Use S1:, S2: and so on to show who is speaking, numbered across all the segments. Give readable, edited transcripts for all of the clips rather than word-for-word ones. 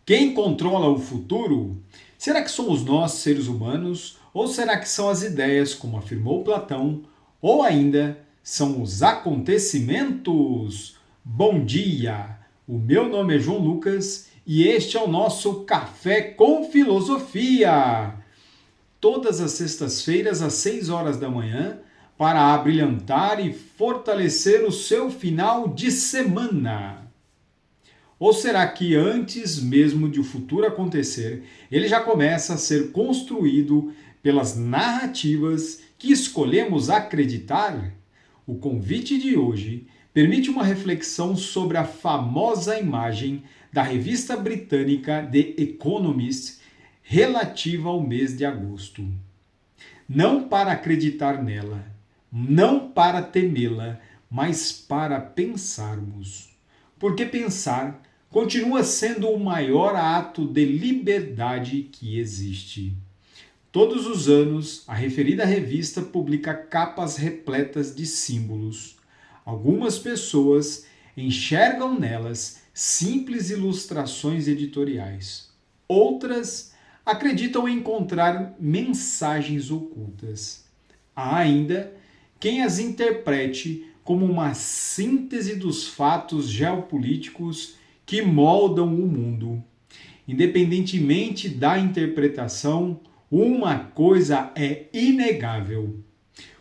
S1: Quem controla o futuro? Será que somos nós, seres humanos, ou será que são as ideias, como afirmou Platão, ou ainda são os acontecimentos? Bom dia! O meu nome é João Lucas e este é o nosso Café com Filosofia. Todas as sextas-feiras, às 6 horas da manhã, para abrilhantar e fortalecer o seu final de semana. Ou será que antes mesmo de o futuro acontecer, ele já começa a ser construído pelas narrativas que escolhemos acreditar? O convite de hoje permite uma reflexão sobre a famosa imagem da revista britânica The Economist relativa ao mês de agosto. Não para acreditar nela, não para temê-la, mas para pensarmos. Porque pensar continua sendo o maior ato de liberdade que existe. Todos os anos, a referida revista publica capas repletas de símbolos. Algumas pessoas enxergam nelas simples ilustrações editoriais. Outras acreditam encontrar mensagens ocultas. Há ainda quem as interprete como uma síntese dos fatos geopolíticos que moldam o mundo. Independentemente da interpretação, uma coisa é inegável: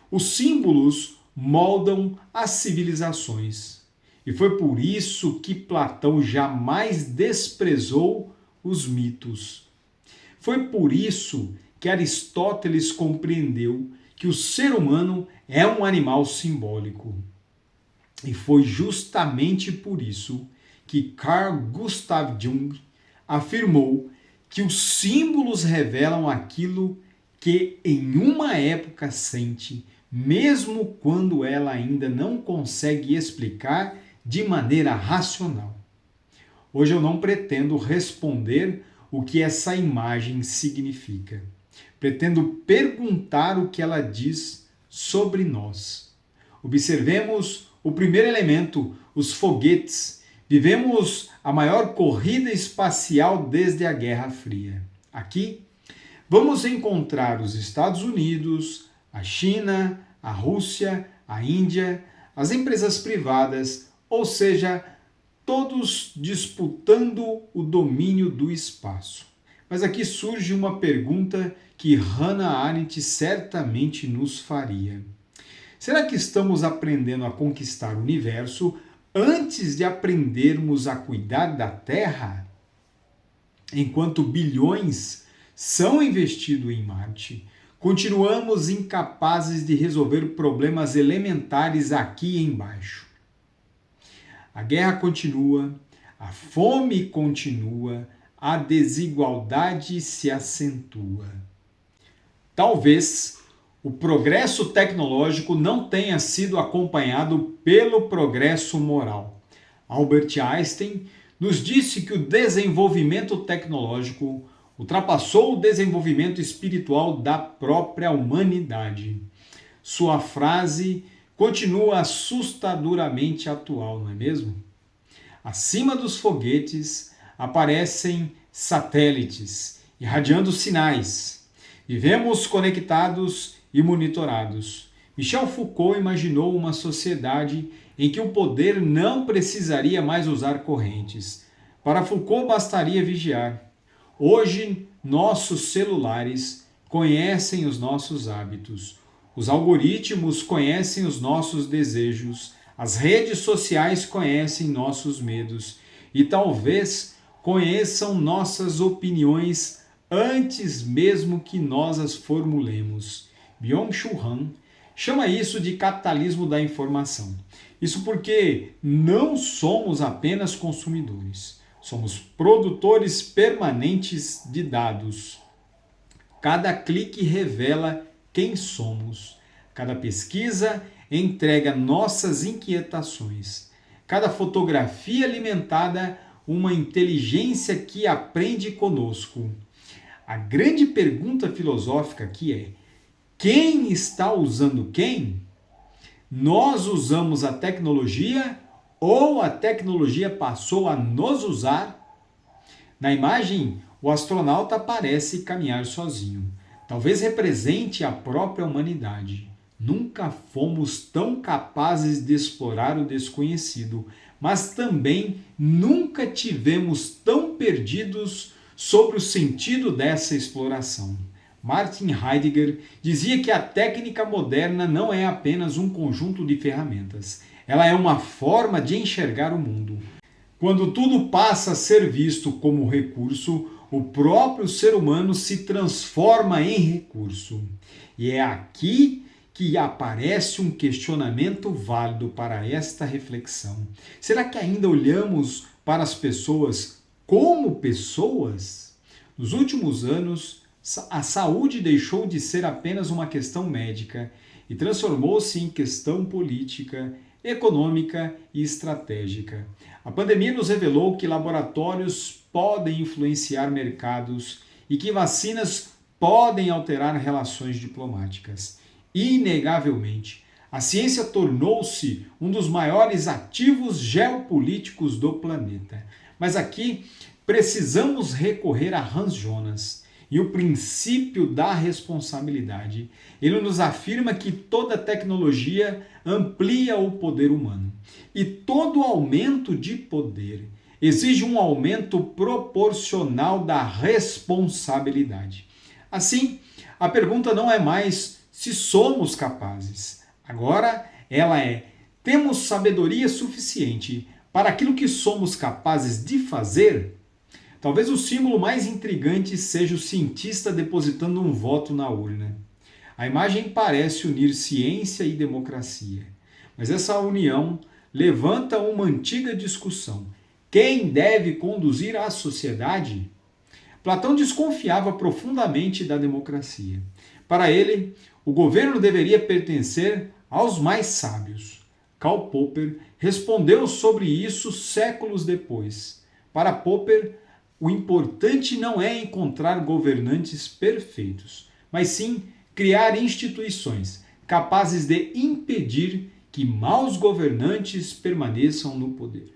S1: os símbolos moldam as civilizações. E foi por isso que Platão jamais desprezou os mitos. Foi por isso que Aristóteles compreendeu que o ser humano é um animal simbólico. E foi justamente por isso que Carl Gustav Jung afirmou que os símbolos revelam aquilo que em uma época sente, mesmo quando ela ainda não consegue explicar de maneira racional. Hoje eu não pretendo responder o que essa imagem significa. Pretendo perguntar o que ela diz sobre nós. Observemos o primeiro elemento, os foguetes. Vivemos a maior corrida espacial desde a Guerra Fria. Aqui, vamos encontrar os Estados Unidos, a China, a Rússia, a Índia, as empresas privadas, ou seja, todos disputando o domínio do espaço. Mas aqui surge uma pergunta que Hannah Arendt certamente nos faria. Será que estamos aprendendo a conquistar o universo antes de aprendermos a cuidar da Terra? Enquanto bilhões são investidos em Marte, continuamos incapazes de resolver problemas elementares aqui embaixo. A guerra continua, a fome continua, a desigualdade se acentua. Talvez o progresso tecnológico não tenha sido acompanhado pelo progresso moral. Albert Einstein nos disse que o desenvolvimento tecnológico ultrapassou o desenvolvimento espiritual da própria humanidade. Sua frase continua assustadoramente atual, não é mesmo? Acima dos foguetes aparecem satélites irradiando sinais. Vivemos conectados e monitorados. Michel Foucault imaginou uma sociedade em que o poder não precisaria mais usar correntes. Para Foucault bastaria vigiar. Hoje, nossos celulares conhecem os nossos hábitos. Os algoritmos conhecem os nossos desejos. As redes sociais conhecem nossos medos. E talvez conheçam nossas opiniões antes mesmo que nós as formulemos. Byung-Chul Han chama isso de capitalismo da informação. Isso porque não somos apenas consumidores, somos produtores permanentes de dados. Cada clique revela quem somos. Cada pesquisa entrega nossas inquietações. Cada fotografia alimentada uma inteligência que aprende conosco. A grande pergunta filosófica aqui é: quem está usando quem? Nós usamos a tecnologia ou a tecnologia passou a nos usar? Na imagem, o astronauta parece caminhar sozinho. Talvez represente a própria humanidade. Nunca fomos tão capazes de explorar o desconhecido, mas também nunca tivemos tão perdidos sobre o sentido dessa exploração. Martin Heidegger dizia que a técnica moderna não é apenas um conjunto de ferramentas, ela é uma forma de enxergar o mundo. Quando tudo passa a ser visto como recurso, o próprio ser humano se transforma em recurso. E é aqui que aparece um questionamento válido para esta reflexão. Será que ainda olhamos para as pessoas como pessoas? Nos últimos anos, a saúde deixou de ser apenas uma questão médica e transformou-se em questão política, econômica e estratégica. A pandemia nos revelou que laboratórios podem influenciar mercados e que vacinas podem alterar relações diplomáticas. Inegavelmente, a ciência tornou-se um dos maiores ativos geopolíticos do planeta. Mas aqui precisamos recorrer a Hans Jonas e o princípio da responsabilidade. Ele nos afirma que toda tecnologia amplia o poder humano e todo aumento de poder exige um aumento proporcional da responsabilidade. Assim, a pergunta não é mais se somos capazes. Agora ela é: temos sabedoria suficiente para aquilo que somos capazes de fazer? Talvez o símbolo mais intrigante seja o cientista depositando um voto na urna. A imagem parece unir ciência e democracia, mas essa união levanta uma antiga discussão: quem deve conduzir a sociedade? Platão desconfiava profundamente da democracia. Para ele, o governo deveria pertencer aos mais sábios. Karl Popper respondeu sobre isso séculos depois. Para Popper, o importante não é encontrar governantes perfeitos, mas sim criar instituições capazes de impedir que maus governantes permaneçam no poder.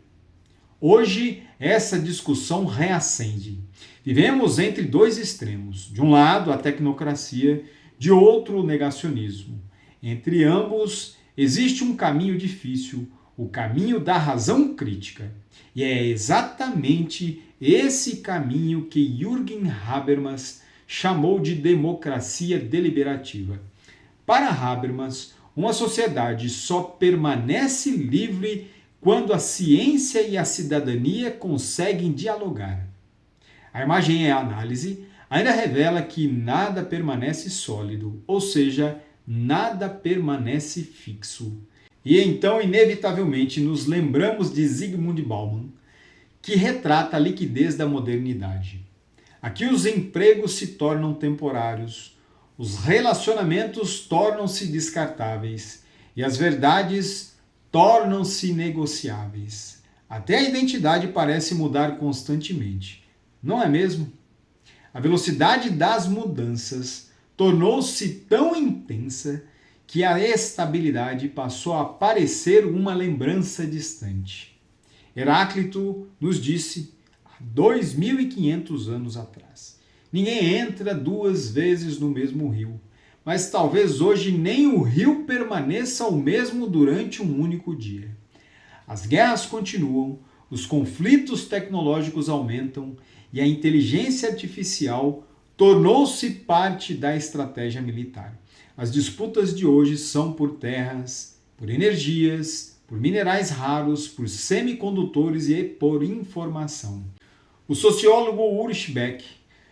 S1: Hoje, essa discussão reacende. Vivemos entre dois extremos. De um lado, a tecnocracia, de outro, o negacionismo. Entre ambos, existe um caminho difícil, o caminho da razão crítica. E é exatamente esse caminho que Jürgen Habermas chamou de democracia deliberativa. Para Habermas, uma sociedade só permanece livre quando a ciência e a cidadania conseguem dialogar. A imagem e a análise ainda revela que nada permanece sólido, ou seja, nada permanece fixo. E então, inevitavelmente, nos lembramos de Zygmunt Bauman, que retrata a liquidez da modernidade. Aqui os empregos se tornam temporários, os relacionamentos tornam-se descartáveis e as verdades tornam-se negociáveis. Até a identidade parece mudar constantemente, não é mesmo? A velocidade das mudanças tornou-se tão intensa que a estabilidade passou a parecer uma lembrança distante. Heráclito nos disse há 2.500 anos atrás: ninguém entra duas vezes no mesmo rio, mas talvez hoje nem o rio permaneça o mesmo durante um único dia. As guerras continuam, os conflitos tecnológicos aumentam e a inteligência artificial tornou-se parte da estratégia militar. As disputas de hoje são por terras, por energias, por minerais raros, por semicondutores e por informação. O sociólogo Ulrich Beck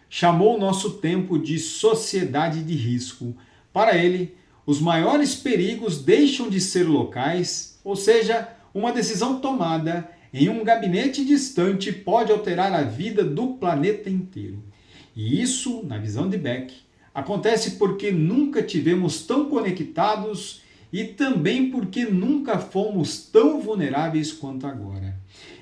S1: chamou o nosso tempo de sociedade de risco. Para ele, os maiores perigos deixam de ser locais, ou seja, uma decisão tomada em um gabinete distante pode alterar a vida do planeta inteiro. E isso, na visão de Beck, acontece porque nunca tivemos tão conectados e também porque nunca fomos tão vulneráveis quanto agora.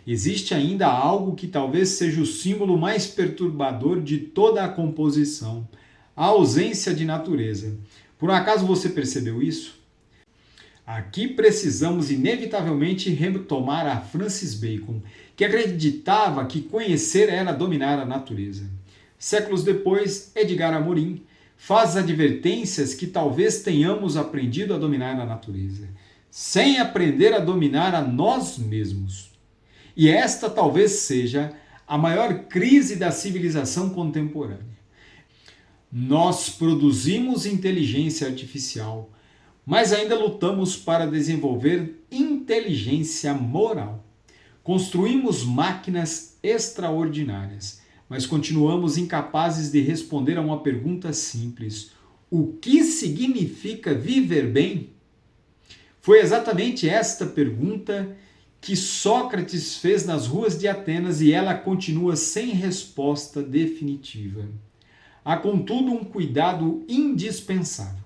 S1: Existe ainda algo que talvez seja o símbolo mais perturbador de toda a composição: a ausência de natureza. Por um acaso você percebeu isso? Aqui precisamos inevitavelmente retomar a Francis Bacon, que acreditava que conhecer era dominar a natureza. Séculos depois, Edgar Amorim faz advertências que talvez tenhamos aprendido a dominar a natureza, sem aprender a dominar a nós mesmos. E esta talvez seja a maior crise da civilização contemporânea. Nós produzimos inteligência artificial, mas ainda lutamos para desenvolver inteligência moral. Construímos máquinas extraordinárias, mas continuamos incapazes de responder a uma pergunta simples: o que significa viver bem? Foi exatamente esta pergunta que Sócrates fez nas ruas de Atenas e ela continua sem resposta definitiva. Há, contudo, um cuidado indispensável.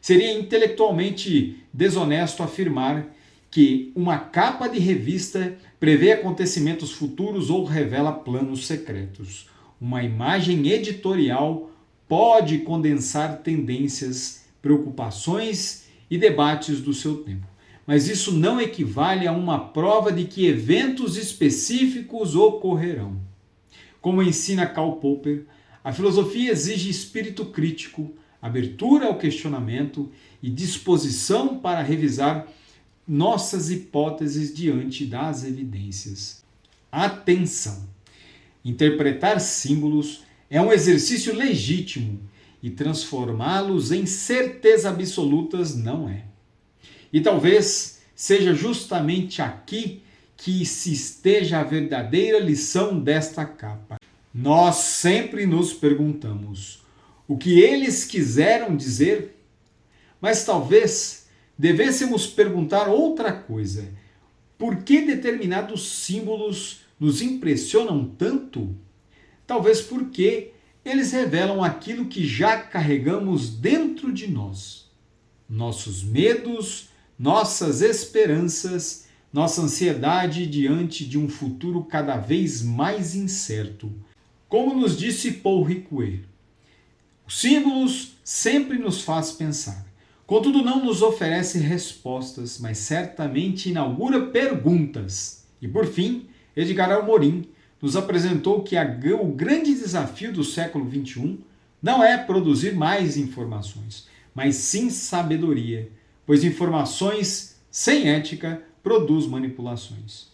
S1: Seria intelectualmente desonesto afirmar que uma capa de revista prevê acontecimentos futuros ou revela planos secretos. Uma imagem editorial pode condensar tendências, preocupações e debates do seu tempo. Mas isso não equivale a uma prova de que eventos específicos ocorrerão. Como ensina Karl Popper, a filosofia exige espírito crítico, abertura ao questionamento e disposição para revisar nossas hipóteses diante das evidências. Atenção! Interpretar símbolos é um exercício legítimo e transformá-los em certeza absolutas não é. E talvez seja justamente aqui que se esteja a verdadeira lição desta capa. Nós sempre nos perguntamos o que eles quiseram dizer, mas talvez devêssemos perguntar outra coisa. Por que determinados símbolos nos impressionam tanto? Talvez porque eles revelam aquilo que já carregamos dentro de nós. Nossos medos, nossas esperanças, nossa ansiedade diante de um futuro cada vez mais incerto. Como nos disse Paul Ricoeur, os símbolos sempre nos faz pensar. Contudo, não nos oferece respostas, mas certamente inaugura perguntas. E por fim, Edgar Amorim nos apresentou que o grande desafio do século XXI não é produzir mais informações, mas sim sabedoria, pois informações sem ética produz manipulações.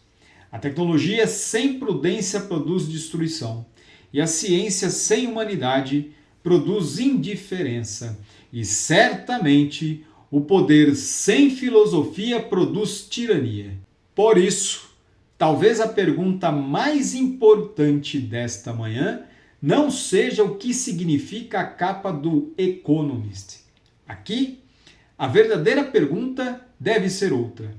S1: A tecnologia sem prudência produz destruição, e a ciência sem humanidade produz indiferença. E certamente o poder sem filosofia produz tirania. Por isso, talvez a pergunta mais importante desta manhã não seja o que significa a capa do Economist. Aqui, a verdadeira pergunta deve ser outra.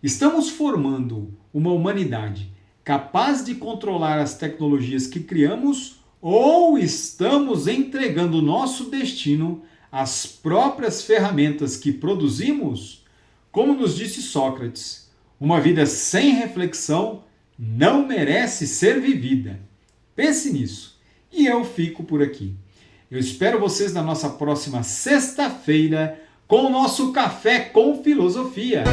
S1: Estamos formando uma humanidade capaz de controlar as tecnologias que criamos ou estamos entregando o nosso destino às próprias ferramentas que produzimos? Como nos disse Sócrates, uma vida sem reflexão não merece ser vivida. Pense nisso. E eu fico por aqui. Eu espero vocês na nossa próxima sexta-feira com o nosso Café com Filosofia.